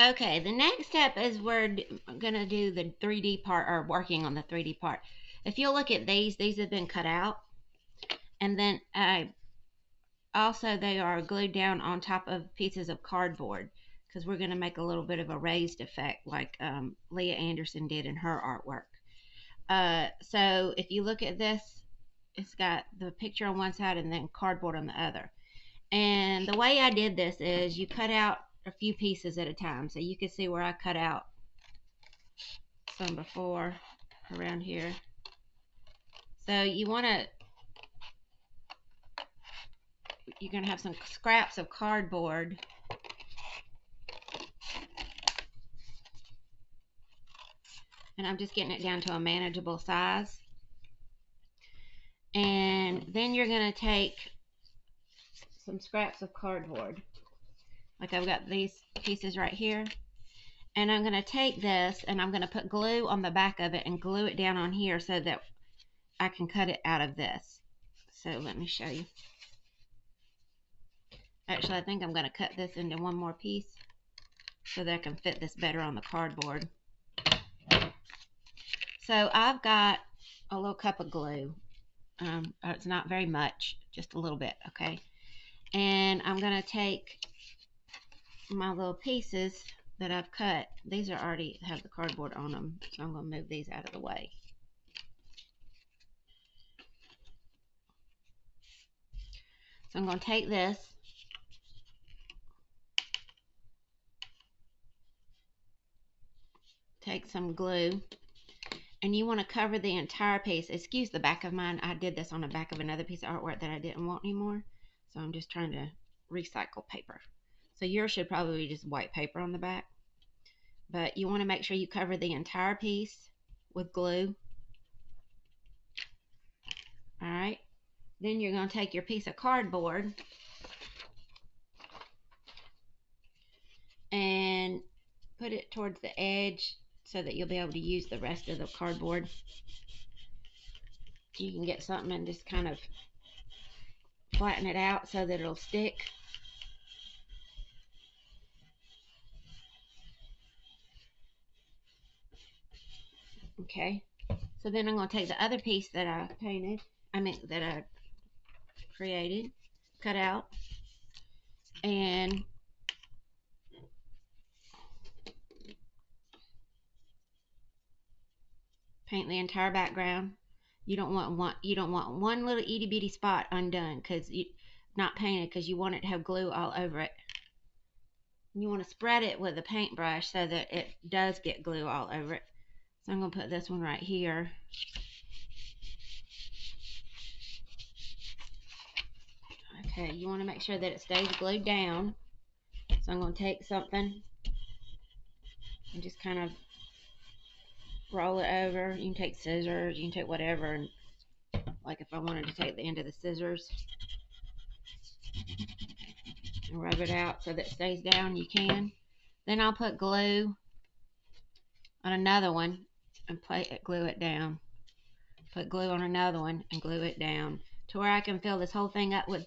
Okay, the next step is we're gonna do the 3D part, or working on the 3D part. If you'll look at these have been cut out, and then also they are glued down on top of pieces of cardboard, because we're gonna make a little bit of a raised effect like Leah Anderson did in her artwork. So if you look at this, it's got the picture on one side and then cardboard on the other. And the way I did this is you cut out a few pieces at a time. So you can see where I cut out some before around here. So you're gonna have some scraps of cardboard, and I'm just getting it down to a manageable size. And then you're gonna take some scraps of cardboard, like I've got these pieces right here, and I'm gonna take this and I'm gonna put glue on the back of it and glue it down on here so that I can cut it out of this. So let me show you. Actually, I think I'm going to cut this into one more piece so that I can fit this better on the cardboard. So I've got a little cup of glue. It's not very much, just a little bit, okay? And I'm going to take my little pieces that I've cut. These are already have the cardboard on them, so I'm going to move these out of the way. So I'm going to take this, take some glue, and you want to cover the entire piece. Excuse the back of mine. I did this on the back of another piece of artwork that I didn't want anymore. So I'm just trying to recycle paper. So yours should probably be just white paper on the back. But you want to make sure you cover the entire piece with glue. Alright. Then you're going to take your piece of cardboard and put it towards the edge so that you'll be able to use the rest of the cardboard. You can get something and just kind of flatten it out so that it'll stick. Okay, so then I'm going to take the other piece that I that I created, cut out, and paint the entire background. You don't want one little itty bitty spot undone because you not painted, because you want it to have glue all over it. You want to spread it with a paintbrush so that it does get glue all over it. So I'm going to put this one right here. Okay, you want to make sure that it stays glued down. So I'm going to take something and just kind of roll it over. You can take scissors, you can take whatever. And like if I wanted to take the end of the scissors and rub it out so that it stays down, you can. Then I'll put glue on another one and glue it down. Put glue on another one and glue it down to where I can fill this whole thing up with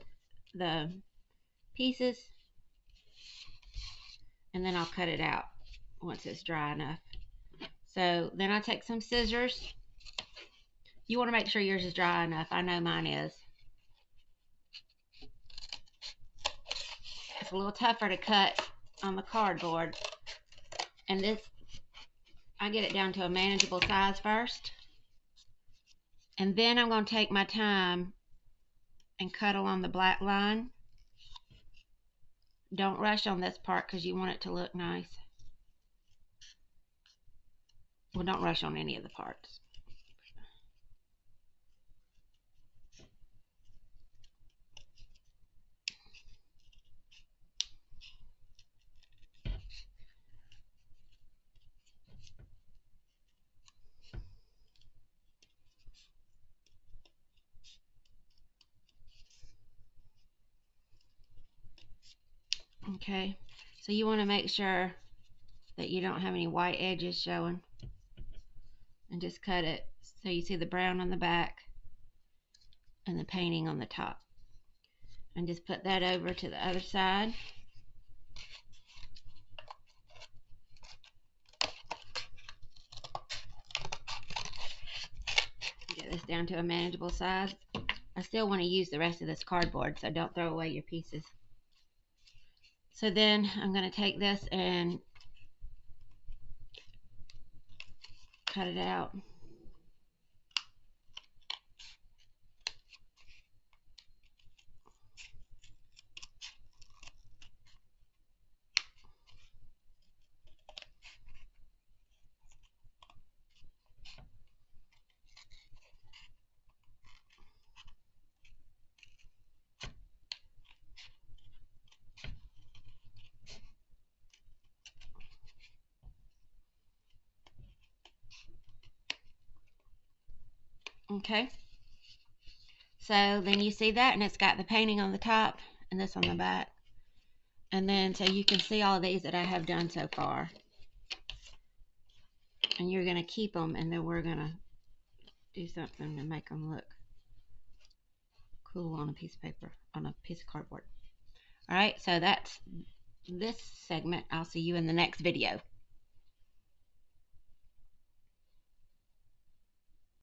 the pieces, and then I'll cut it out once it's dry enough. So then I take some scissors. You want to make sure yours is dry enough. I know mine is. It's a little tougher to cut on the cardboard, and this, I get it down to a manageable size first, and then I'm going to take my time and cut along the black line. Don't rush on this part because you want it to look nice. Well, don't rush on any of the parts. Okay, so you want to make sure that you don't have any white edges showing, and just cut it so you see the brown on the back and the painting on the top, and just put that over to the other side. down to a manageable size. I still want to use the rest of this cardboard, so don't throw away your pieces. So then I'm going to take this and cut it out. Okay, so then you see that, and it's got the painting on the top and this on the back. And then so you can see all of these that I have done so far. And you're going to keep them, and then we're going to do something to make them look cool on a piece of paper, on a piece of cardboard. All right, so that's this segment. I'll see you in the next video.